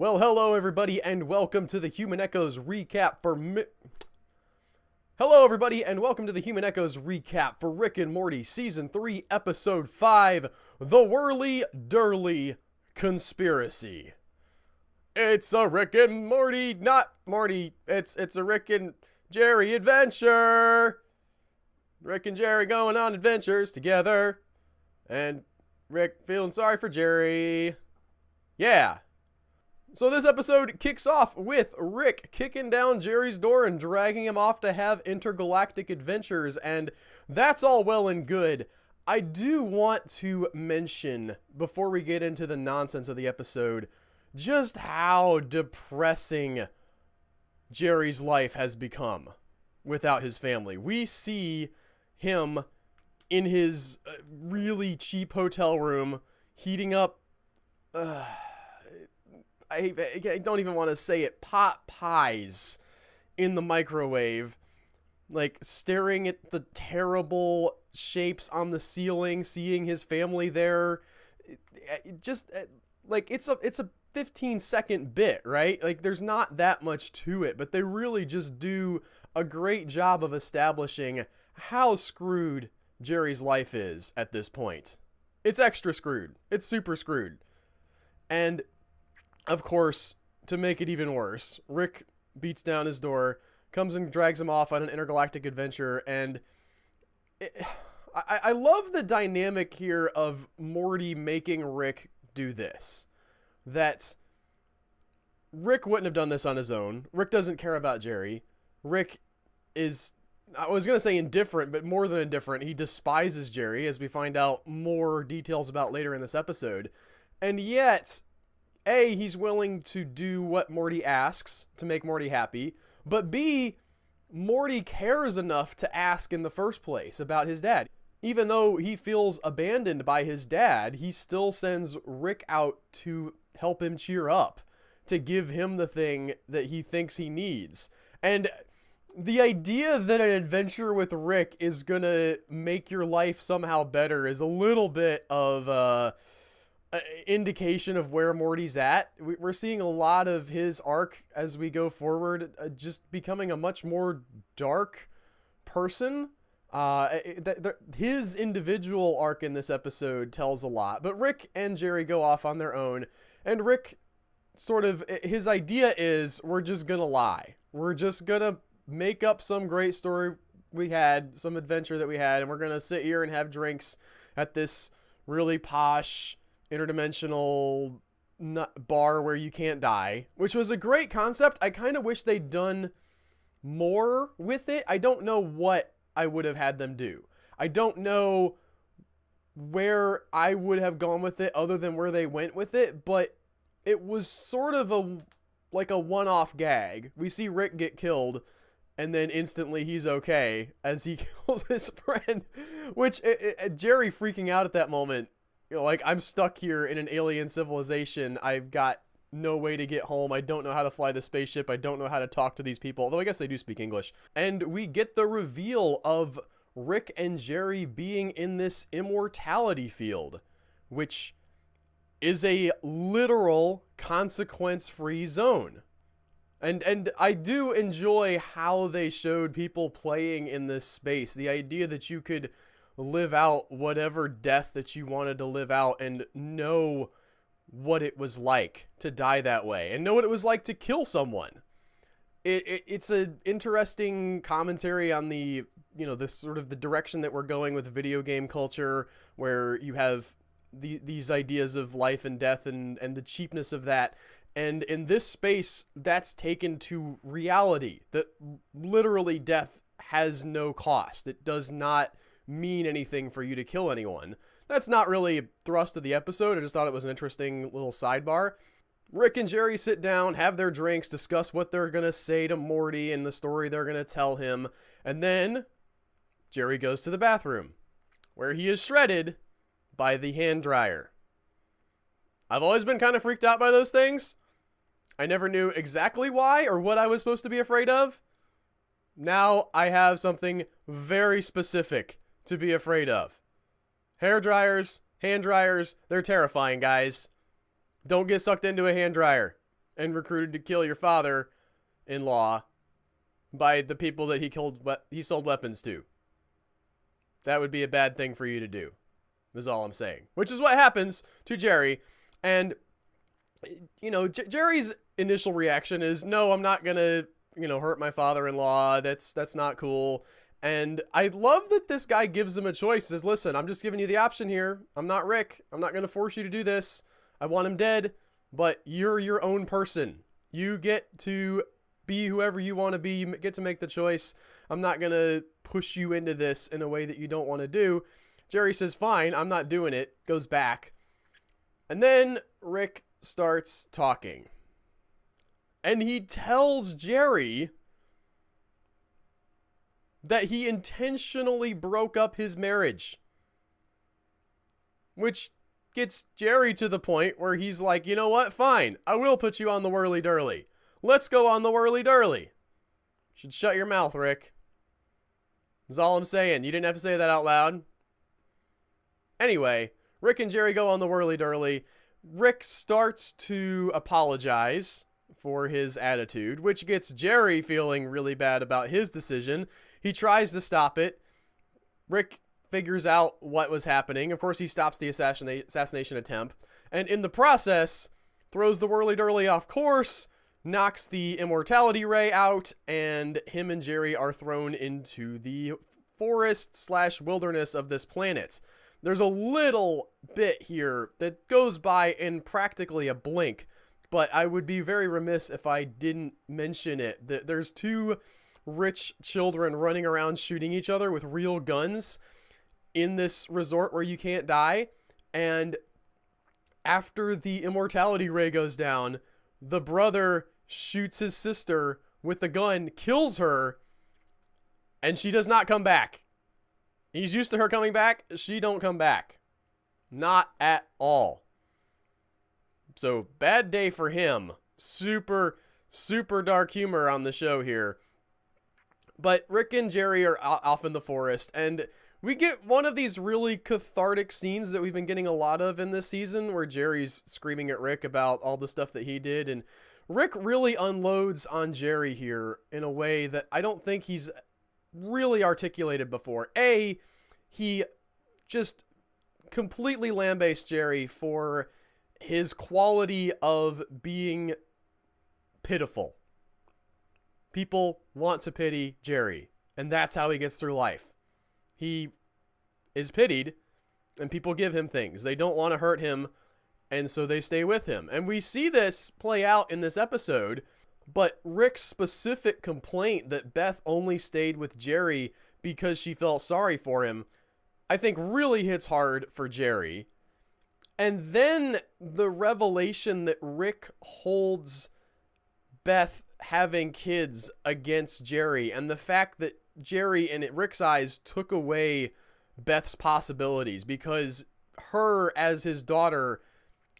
Well, hello everybody, and welcome to the Human Echoes recap for Hello everybody, and welcome to the Human Echoes recap for Rick and Morty Season 3, Episode 5, The Whirly Durly Conspiracy. It's a Rick and Morty, not Morty, it's a Rick and Jerry adventure. Rick and Jerry going on adventures together, and Rick feeling sorry for Jerry. Yeah. So this episode kicks off with Rick kicking down Jerry's door and dragging him off to have intergalactic adventures, and that's all well and good. I do want to mention, before we get into the nonsense of the episode, just how depressing Jerry's life has become without his family. We see him in his really cheap hotel room heating up I don't even want to say it, pot pies in the microwave, like staring at the terrible shapes on the ceiling, seeing his family there. Just like it's a 15-second bit, right? Like there's not that much to it, but they really just do a great job of establishing how screwed Jerry's life is at this point. It's extra screwed. It's super screwed. And of course, to make it even worse, Rick beats down his door, comes and drags him off on an intergalactic adventure, and I love the dynamic here of Morty making Rick do this. That Rick wouldn't have done this on his own. Rick doesn't care about Jerry. Rick is, I was going to say indifferent, but more than indifferent. He despises Jerry, as we find out more details about later in this episode. And yet, A, he's willing to do what Morty asks to make Morty happy, but B, Morty cares enough to ask in the first place about his dad. Even though he feels abandoned by his dad, he still sends Rick out to help him cheer up, to give him the thing that he thinks he needs. And the idea that an adventure with Rick is gonna make your life somehow better is a little bit of indication of where Morty's at. We're seeing a lot of his arc as we go forward, just becoming a much more dark person. His individual arc in this episode tells a lot, but Rick and Jerry go off on their own, and Rick sort of, his idea is, we're just gonna lie. We're just gonna make up some great story we had, some adventure that we had, and we're gonna sit here and have drinks at this really posh interdimensional bar where you can't die, which was a great concept. I kind of wish they'd done more with it. I don't know what I would have had them do. I don't know where I would have gone with it other than where they went with it, but it was sort of like a one-off gag. We see Rick get killed, and then instantly he's okay as he kills his friend, which Jerry freaking out at that moment. You know, like, I'm stuck here in an alien civilization. I've got no way to get home. I don't know how to fly the spaceship. I don't know how to talk to these people. Although I guess they do speak English. And we get the reveal of Rick and Jerry being in this immortality field, which is a literal consequence-free zone. And I do enjoy how they showed people playing in this space. The idea that you could live out whatever death that you wanted to live out and know what it was like to die that way and know what it was like to kill someone. It's an interesting commentary on the, you know, this sort of the direction that we're going with video game culture, where you have these ideas of life and death and the cheapness of that. And in this space, that's taken to reality, that literally death has no cost. It does not mean anything for you to kill anyone. That's not really a thrust of the episode. I just thought it was an interesting little sidebar. Rick and Jerry sit down, have their drinks, discuss what they're going to say to Morty and the story they're going to tell him. And then Jerry goes to the bathroom, where he is shredded by the hand dryer. I've always been kind of freaked out by those things. I never knew exactly why or what I was supposed to be afraid of. Now I have something very specific to be afraid of. Hair dryers, hand dryers, they're terrifying, guys. Don't get sucked into a hand dryer. and recruited to kill your father-in-law by the people that he sold weapons to. That would be a bad thing for you to do, is all I'm saying. Which is what happens to Jerry. And, you know, Jerry's initial reaction is, no, I'm not going to, hurt my father-in-law. That's not cool. And I love that this guy gives him a choice. He says, listen, I'm just giving you the option here. I'm not Rick. I'm not going to force you to do this. I want him dead, but you're your own person. You get to be whoever you want to be. You get to make the choice. I'm not going to push you into this in a way that you don't want to do. Jerry says, fine, I'm not doing it. Goes back. And then Rick starts talking. And he tells Jerry that he intentionally broke up his marriage. Which gets Jerry to the point where he's like, you know what? Fine. I will put you on the Whirly Durly. Let's go on the Whirly Durly. Should shut your mouth, Rick. That's all I'm saying. You didn't have to say that out loud. Anyway, Rick and Jerry go on the Whirly Durly. Rick starts to apologize for his attitude, which gets Jerry feeling really bad about his decision. He tries to stop it. Rick figures out what was happening. Of course, he stops the assassination attempt. And in the process, throws the Whirly Durly off course, knocks the immortality ray out, and him and Jerry are thrown into the forest/wilderness of this planet. There's a little bit here that goes by in practically a blink, but I would be very remiss if I didn't mention it. There's two rich children running around shooting each other with real guns in this resort where you can't die, and after the immortality ray goes down, the brother shoots his sister with the gun, kills her, and she does not come back. He's used to her coming back. She don't come back. Not at all. So, bad day for him. Super, super dark humor on the show here. But Rick and Jerry are off in the forest, and we get one of these really cathartic scenes that we've been getting a lot of in this season, where Jerry's screaming at Rick about all the stuff that he did, and Rick really unloads on Jerry here in a way that I don't think he's really articulated before. He just completely lambastes Jerry for his quality of being pitiful. People want to pity Jerry, and that's how he gets through life. He is pitied, and people give him things. They don't want to hurt him, and so they stay with him. And we see this play out in this episode, but Rick's specific complaint that Beth only stayed with Jerry because she felt sorry for him, I think really hits hard for Jerry. And then the revelation that Rick holds Beth having kids against Jerry, and the fact that Jerry, in Rick's eyes, took away Beth's possibilities, because her, as his daughter,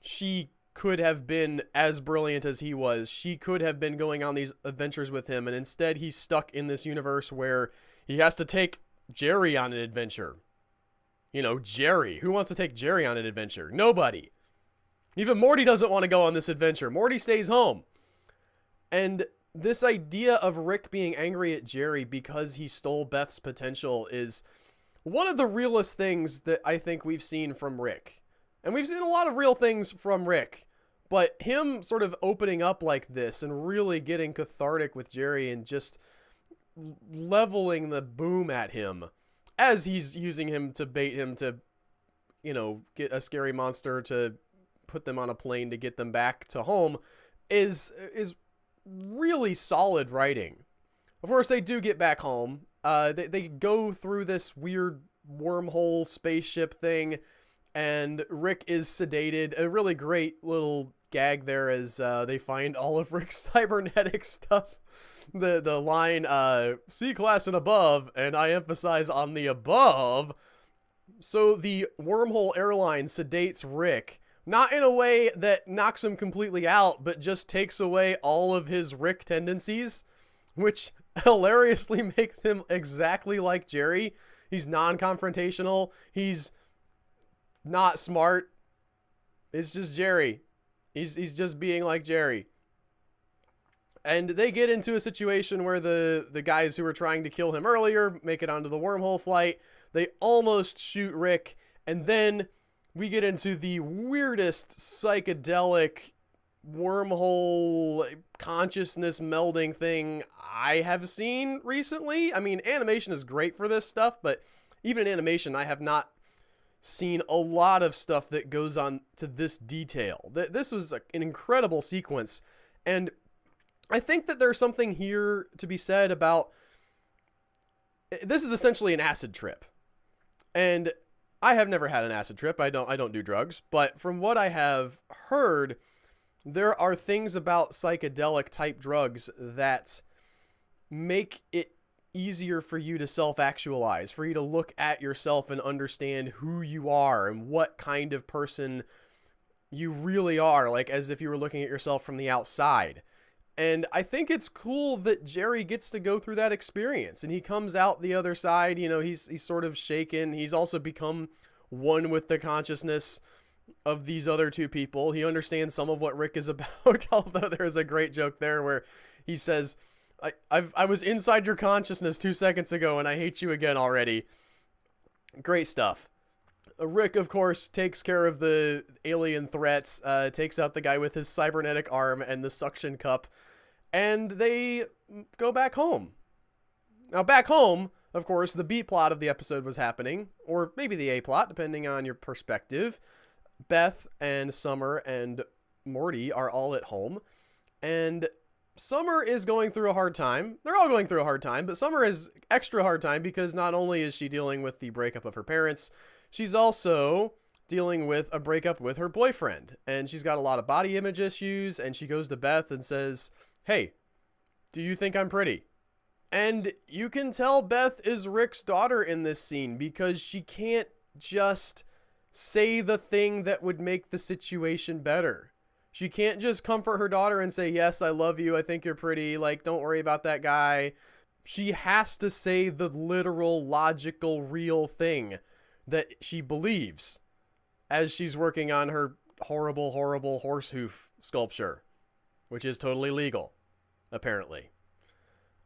she could have been as brilliant as he was. She could have been going on these adventures with him, and instead he's stuck in this universe where he has to take Jerry on an adventure. You know, Jerry. Who wants to take Jerry on an adventure? Nobody. Even Morty doesn't want to go on this adventure. Morty stays home. And this idea of Rick being angry at Jerry because he stole Beth's potential is one of the realest things that I think we've seen from Rick. And we've seen a lot of real things from Rick. But him sort of opening up like this and really getting cathartic with Jerry and just leveling the boom at him as he's using him to bait him to, you know, get a scary monster to put them on a plane to get them back to home is really solid writing. Of course, they do get back home. They go through this weird wormhole spaceship thing, and Rick is sedated. A really great little gag there as they find all of Rick's cybernetic stuff. The line, C-class and above, and I emphasize on the above. So the wormhole airline sedates Rick, not in a way that knocks him completely out, but just takes away all of his Rick tendencies, which hilariously makes him exactly like Jerry. He's non-confrontational. He's not smart. It's just Jerry. He's just being like Jerry. And they get into a situation where the guys who were trying to kill him earlier make it onto the wormhole flight. They almost shoot Rick. And then we get into the weirdest psychedelic wormhole consciousness melding thing I have seen recently. I mean, animation is great for this stuff, but even in animation, I have not seen a lot of stuff that goes on to this detail. This was an incredible sequence, and I think that there's something here to be said about, this is essentially an acid trip. And I have never had an acid trip. I don't do drugs, but from what I have heard, there are things about psychedelic type drugs that make it easier for you to self-actualize, for you to look at yourself and understand who you are and what kind of person you really are, like as if you were looking at yourself from the outside. And I think it's cool that Jerry gets to go through that experience, and he comes out the other side. You know, he's sort of shaken. He's also become one with the consciousness of these other two people. He understands some of what Rick is about, although there's a great joke there where he says, I was inside your consciousness 2 seconds ago and I hate you again already. Great stuff. Rick, of course, takes care of the alien threats, takes out the guy with his cybernetic arm and the suction cup, and they go back home. Now, back home, of course, the B plot of the episode was happening, or maybe the A plot, depending on your perspective. Beth and Summer and Morty are all at home, and Summer is going through a hard time. They're all going through a hard time, but Summer is extra hard time because not only is she dealing with the breakup of her parents, she's also dealing with a breakup with her boyfriend, and she's got a lot of body image issues, and she goes to Beth and says, "Hey, do you think I'm pretty?" And you can tell Beth is Rick's daughter in this scene because she can't just say the thing that would make the situation better. She can't just comfort her daughter and say, "Yes, I love you. I think you're pretty. Like, don't worry about that guy." She has to say the literal, logical, real thing that she believes as she's working on her horrible, horrible horse hoof sculpture, which is totally legal, apparently.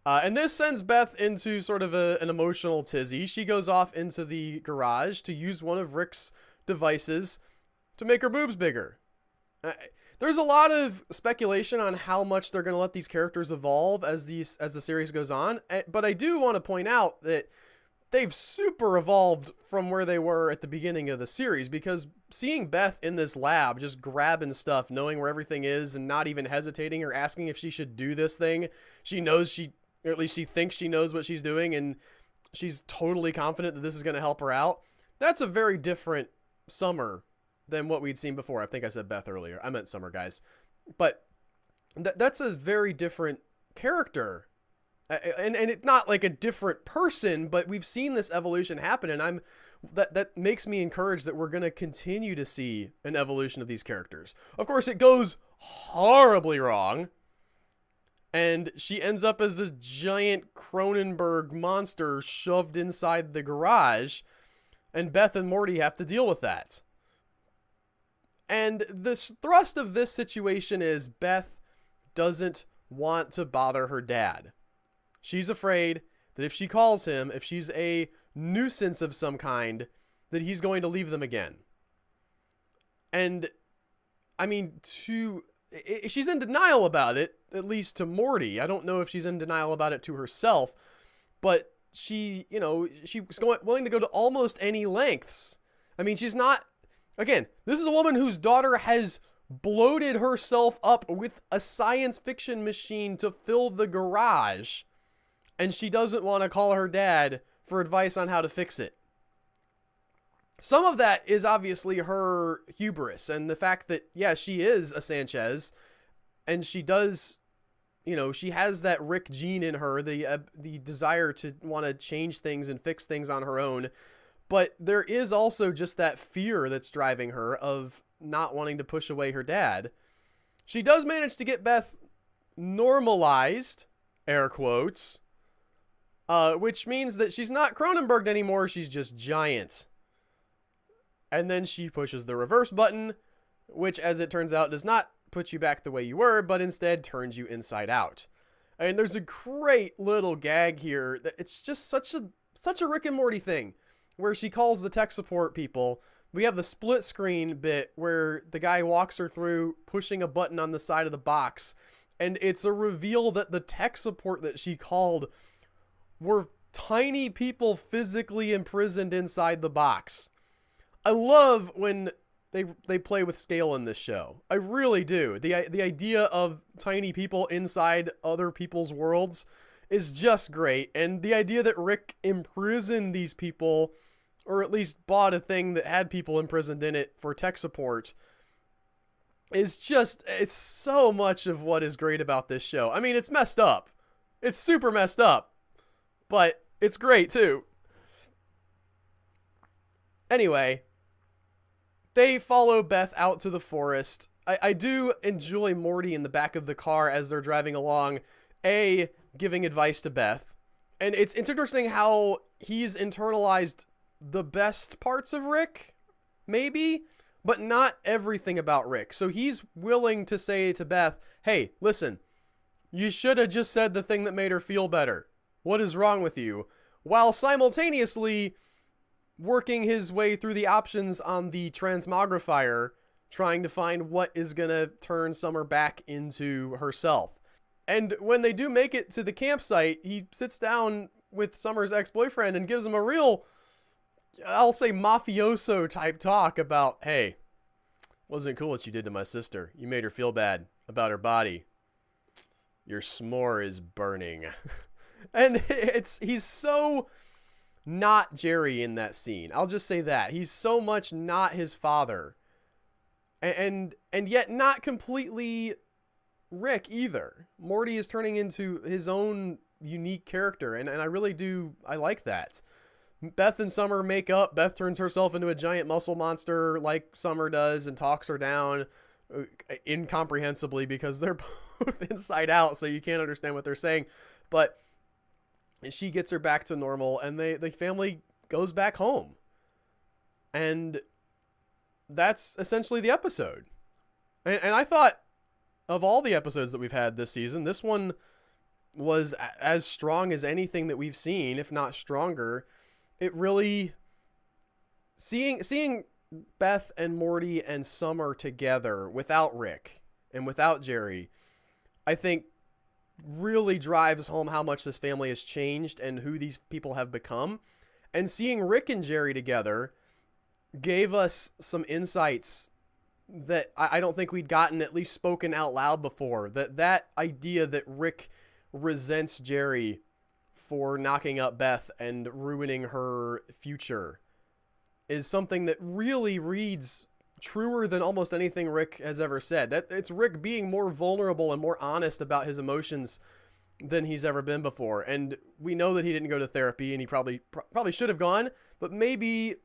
And this sends Beth into sort of an emotional tizzy. She goes off into the garage to use one of Rick's devices to make her boobs bigger. There's a lot of speculation on how much they're going to let these characters evolve as the series goes on, but I do want to point out that they've super evolved from where they were at the beginning of the series, because seeing Beth in this lab just grabbing stuff, knowing where everything is and not even hesitating or asking if she should do this thing, she knows or at least she thinks she knows what she's doing, and she's totally confident that this is going to help her out. That's a very different Summer than what we'd seen before. I think I said Beth earlier. I meant Summer, guys. But that's a very different character. And it's not like a different person, but we've seen this evolution happen, and that makes me encouraged that we're going to continue to see an evolution of these characters. Of course, it goes horribly wrong, and she ends up as this giant Cronenberg monster shoved inside the garage, and Beth and Morty have to deal with that. And the thrust of this situation is Beth doesn't want to bother her dad. She's afraid that if she calls him, if she's a nuisance of some kind, that he's going to leave them again. And, I mean, she's in denial about it, at least to Morty. I don't know if she's in denial about it to herself, but she was willing to go to almost any lengths. I mean, she's not, again, this is a woman whose daughter has bloated herself up with a science fiction machine to fill the garage, and she doesn't want to call her dad for advice on how to fix it. Some of that is obviously her hubris and the fact that, yeah, she is a Sanchez, and she does, she has that Rick gene in her, the desire to want to change things and fix things on her own. But there is also just that fear that's driving her of not wanting to push away her dad. She does manage to get Beth normalized, air quotes, which means that she's not Cronenberged anymore, she's just giant. And then she pushes the reverse button, which, as it turns out, does not put you back the way you were, but instead turns you inside out. I mean, there's a great little gag here that it's just such a Rick and Morty thing, where she calls the tech support people. We have the split screen bit where the guy walks her through pushing a button on the side of the box, and it's a reveal that the tech support that she called were tiny people physically imprisoned inside the box. I love when they play with scale in this show. I really do. The idea of tiny people inside other people's worlds is just great. And the idea that Rick imprisoned these people, or at least bought a thing that had people imprisoned in it for tech support, is just, it's so much of what is great about this show. I mean, it's messed up. It's super messed up, but it's great too. Anyway, they follow Beth out to the forest. I do enjoy Morty in the back of the car as they're driving along, giving advice to Beth. And it's interesting how he's internalized the best parts of Rick, maybe, but not everything about Rick. So he's willing to say to Beth, hey, listen, you should have just said the thing that made her feel better. What is wrong with you? While simultaneously working his way through the options on the transmogrifier, trying to find what is going to turn Summer back into herself. And when they do make it to the campsite, he sits down with Summer's ex-boyfriend and gives him a real, I'll say, mafioso type talk about, hey, wasn't cool what you did to my sister. You made her feel bad about her body. Your s'more is burning. And he's so not Jerry in that scene. I'll just say that. He's so much not his father. And yet not completely Rick either. Morty is turning into his own unique character, and I really do, I like that. Beth and Summer make up. Beth turns herself into a giant muscle monster like Summer does and talks her down incomprehensibly because they're both inside out, so you can't understand what they're saying. But she gets her back to normal, and the family goes back home. And that's essentially the episode. And I thought, of all the episodes that we've had this season, this one was as strong as anything that we've seen, if not stronger. It really, seeing Beth and Morty and Summer together without Rick and without Jerry, I think really drives home how much this family has changed and who these people have become. And seeing Rick and Jerry together gave us some insights that I don't think we'd gotten at least spoken out loud before. That idea that Rick resents Jerry for knocking up Beth and ruining her future is something that really reads truer than almost anything Rick has ever said. That it's Rick being more vulnerable and more honest about his emotions than he's ever been before. And we know that he didn't go to therapy, and he probably should have gone, but maybe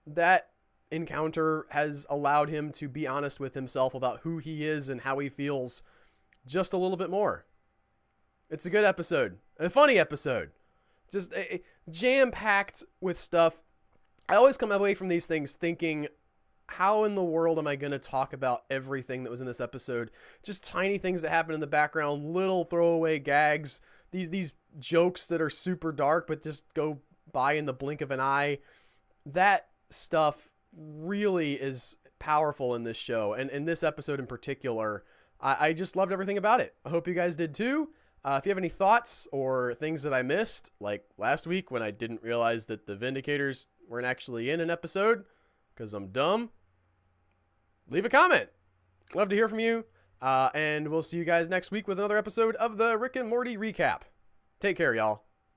that encounter has allowed him to be honest with himself about who he is and how he feels just a little bit more. It's a good episode, a funny episode, just jam-packed with stuff. I always come away from these things thinking, how in the world am I going to talk about everything that was in this episode? Just tiny things that happen in the background, little throwaway gags, these jokes that are super dark but just go by in the blink of an eye. That stuff really is powerful in this show, and in this episode in particular. I just loved everything about it. I hope you guys did too. If you have any thoughts or things that I missed, like last week when I didn't realize that the Vindicators weren't actually in an episode because I'm dumb, leave a comment. Love to hear from you. And we'll see you guys next week with another episode of the Rick and Morty recap. Take care, y'all.